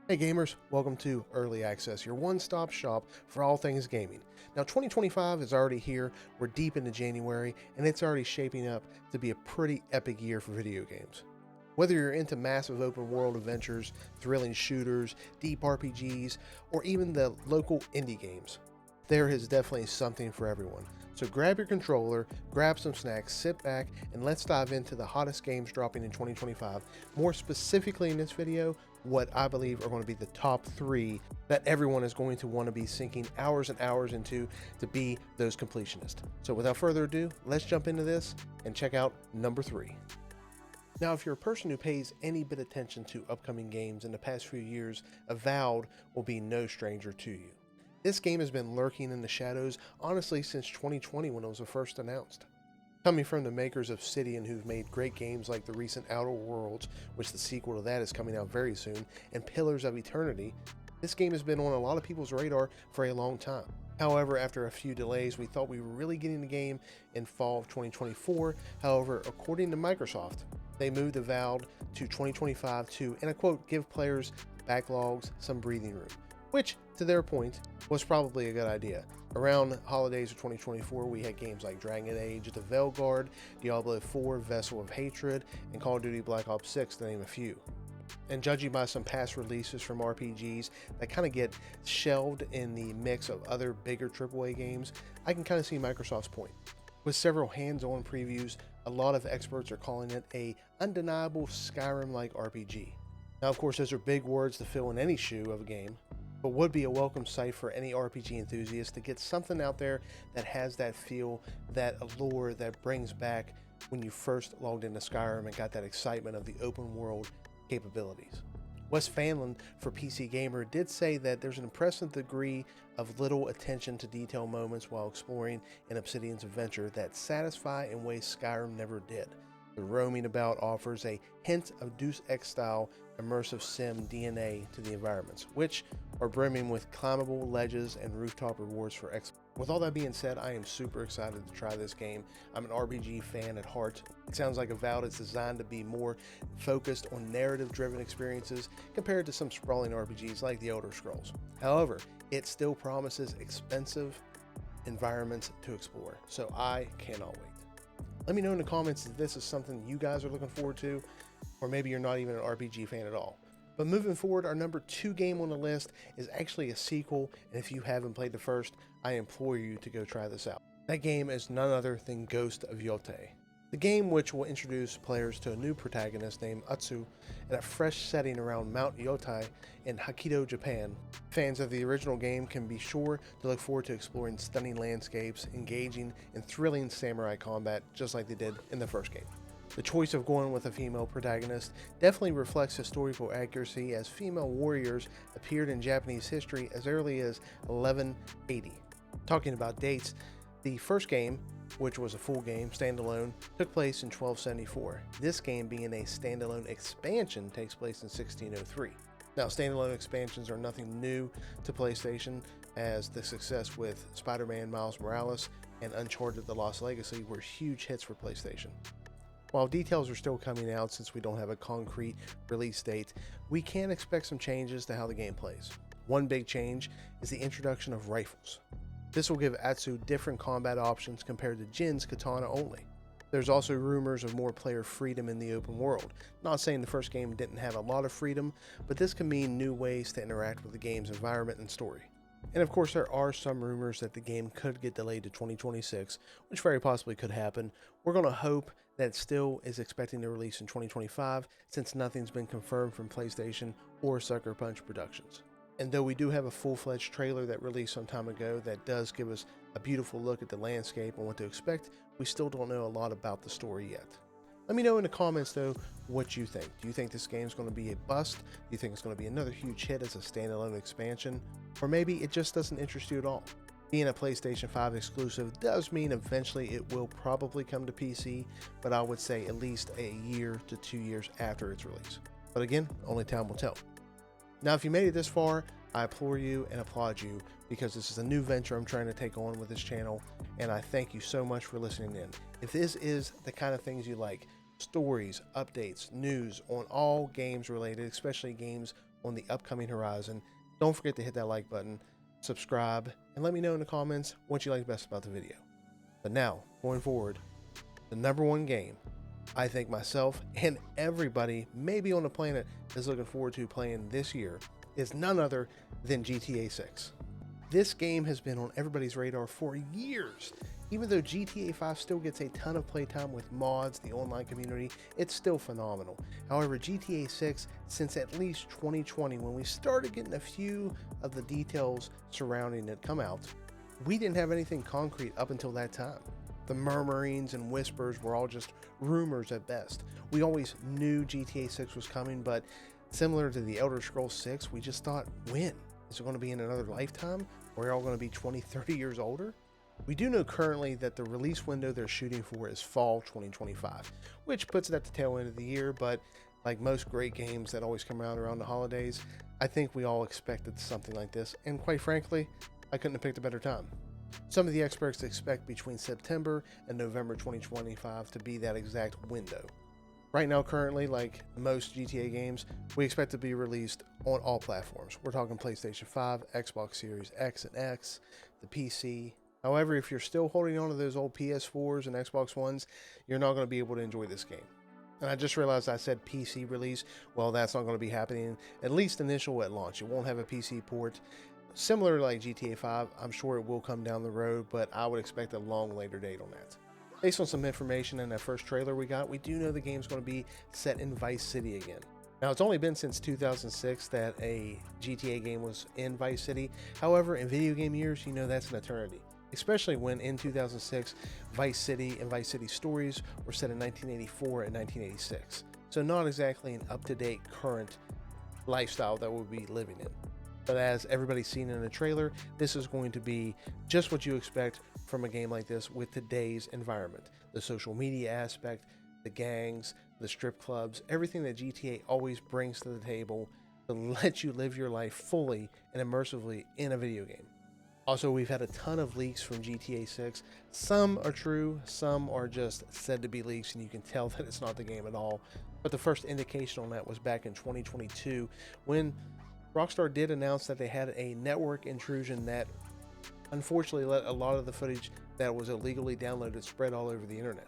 Hey gamers, welcome to Early Access, your one-stop shop for all things gaming. Now 2025 is already here, we're deep into January, and it's already shaping up to be a pretty epic year for video games. Whether you're into massive open world adventures, thrilling shooters, deep RPGs, or even the local indie games, there is definitely something for everyone. So grab your controller, grab some snacks, sit back, and let's dive into the hottest games dropping in 2025. More specifically in this video, what I believe are going to be the top 3 that everyone is going to want to be sinking hours and hours into to be those completionists. So without further ado, let's jump into this and check out number 3. Now, if you're a person who pays any bit of attention to upcoming games in the past few years, Avowed will be no stranger to you. This game has been lurking in the shadows, honestly, since 2020 when it was first announced. Coming from the makers of City and who've made great games like the recent Outer Worlds, which the sequel to that is coming out very soon, and Pillars of Eternity, this game has been on a lot of people's radar for a long time. However, after a few delays, we thought we were really getting the game in fall of 2024. However, according to Microsoft, they moved Avowed to 2025 to, and I quote, give players backlogs some breathing room, which, to their point, was probably a good idea. Around holidays of 2024, we had games like Dragon Age, The Veilguard, Diablo 4, Vessel of Hatred, and Call of Duty Black Ops 6, to name a few. And judging by some past releases from RPGs that kind of get shelved in the mix of other bigger AAA games, I can kind of see Microsoft's point. With several hands-on previews, a lot of experts are calling it a undeniable Skyrim-like RPG. Now, of course, those are big words to fill in any shoe of a game, but would be a welcome sight for any RPG enthusiast to get something out there that has that feel, that allure that brings back when you first logged into Skyrim and got that excitement of the open world capabilities. Wes Fanlon for PC Gamer did say that there's an impressive degree of little attention to detail moments while exploring in Obsidian's adventure that satisfy in ways Skyrim never did. The roaming about offers a hint of Deus Ex style immersive sim DNA to the environments, which are brimming with climbable ledges and rooftop rewards for exploration. With all that being said, I am super excited to try this game. I'm an RPG fan at heart. It sounds like Avowed is designed to be more focused on narrative-driven experiences compared to some sprawling RPGs like The Elder Scrolls. However, it still promises expensive environments to explore, so I cannot wait. Let me know in the comments if this is something you guys are looking forward to, or maybe you're not even an RPG fan at all. But moving forward, our number 2 game on the list is actually a sequel, and if you haven't played the first, I implore you to go try this out. That game is none other than Ghost of Yotei. The game, which will introduce players to a new protagonist named Atsu in a fresh setting around Mount Yotei in Hokkaido, Japan. Fans of the original game can be sure to look forward to exploring stunning landscapes, engaging in thrilling samurai combat just like they did in the first game. The choice of going with a female protagonist definitely reflects historical accuracy, as female warriors appeared in Japanese history as early as 1180. Talking about dates, the first game, which was a full game, standalone, took place in 1274. This game, being a standalone expansion, takes place in 1603. Now, standalone expansions are nothing new to PlayStation, as the success with Spider-Man Miles Morales and Uncharted The Lost Legacy were huge hits for PlayStation. While details are still coming out since we don't have a concrete release date, we can expect some changes to how the game plays. One big change is the introduction of rifles. This will give Atsu different combat options compared to Jin's katana only. There's also rumors of more player freedom in the open world. Not saying the first game didn't have a lot of freedom, but this can mean new ways to interact with the game's environment and story. And of course, there are some rumors that the game could get delayed to 2026, which very possibly could happen. We're going to hope that it still is expecting to release in 2025, since nothing's been confirmed from PlayStation or Sucker Punch Productions. And though we do have a full-fledged trailer that released some time ago that does give us a beautiful look at the landscape and what to expect, we still don't know a lot about the story yet. Let me know in the comments though what you think. Do you think this game is going to be a bust? Do you think it's going to be another huge hit as a standalone expansion? Or maybe it just doesn't interest you at all? Being a PlayStation 5 exclusive does mean eventually it will probably come to PC, but I would say at least a year to 2 years after its release. But again, only time will tell. Now, if you made it this far, I implore you and applaud you, because this is a new venture I'm trying to take on with this channel, and I thank you so much for listening in. If this is the kind of things you like, stories, updates, news on all games related, especially games on the upcoming horizon. Don't forget to hit that like button, subscribe, and let me know in the comments what you like best about the video. But now, going forward, the #1 game I think myself and everybody maybe on the planet is looking forward to playing this year is none other than GTA 6. This game has been on everybody's radar for years. Even though GTA 5 still gets a ton of playtime with mods, the online community, it's still phenomenal. However, GTA 6, since at least 2020, when we started getting a few of the details surrounding it come out, we didn't have anything concrete up until that time. The murmurings and whispers were all just rumors at best. We always knew GTA 6 was coming, but similar to the Elder Scrolls 6, we just thought, when? Is it going to be in another lifetime? Or are we all going to be 20, 30 years older? We do know currently that the release window they're shooting for is fall 2025, which puts it at the tail end of the year, but like most great games that always come around the holidays, I think we all expected something like this, and quite frankly, I couldn't have picked a better time. Some of the experts expect between September and November 2025 to be that exact window. Right now, currently, like most GTA games, we expect to be released on all platforms. We're talking PlayStation 5, Xbox Series X and X, the PC. However, if you're still holding on to those old PS4s and Xbox Ones, you're not going to be able to enjoy this game. And I just realized I said PC release. Well, that's not going to be happening, at least initial at launch. It won't have a PC port. Similar to like GTA 5, I'm sure it will come down the road, but I would expect a long later date on that. Based on some information in that first trailer we got, we do know the game's going to be set in Vice City again. Now, it's only been since 2006 that a GTA game was in Vice City. However, in video game years, you know that's an eternity. Especially when in 2006, Vice City and Vice City Stories were set in 1984 and 1986. So not exactly an up-to-date current lifestyle that we'll be living in. But as everybody's seen in the trailer, this is going to be just what you expect from a game like this with today's environment. The social media aspect, the gangs, the strip clubs, everything that GTA always brings to the table to let you live your life fully and immersively in a video game. Also, we've had a ton of leaks from GTA 6. Some are true, some are just said to be leaks, and you can tell that it's not the game at all. But the first indication on that was back in 2022 when Rockstar did announce that they had a network intrusion that unfortunately let a lot of the footage that was illegally downloaded spread all over the internet.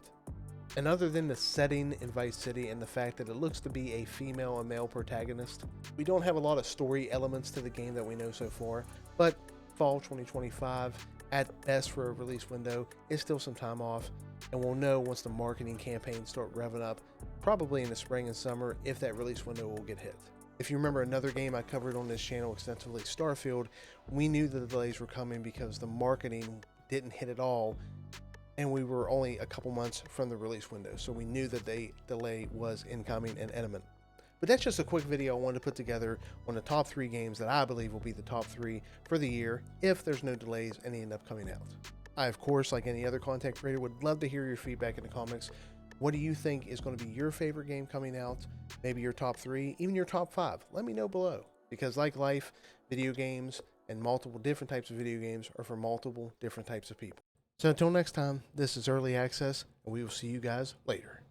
And other than the setting in Vice City and the fact that it looks to be a female and male protagonist, we don't have a lot of story elements to the game that we know so far, but fall 2025 at best for a release window is still some time off, and we'll know once the marketing campaigns start revving up, probably in the spring and summer, if that release window will get hit. If you remember another game I covered on this channel extensively, Starfield, we knew the delays were coming because the marketing didn't hit at all, and we were only a couple months from the release window, so we knew that the delay was incoming and imminent. But that's just a quick video I wanted to put together on the top 3 games that I believe will be the top 3 for the year if there's no delays and they end up coming out. I, of course, like any other content creator, would love to hear your feedback in the comments. What do you think is going to be your favorite game coming out? Maybe your top 3, even your top 5. Let me know below. Because like life, video games and multiple different types of video games are for multiple different types of people. So until next time, this is Early Access, and we will see you guys later.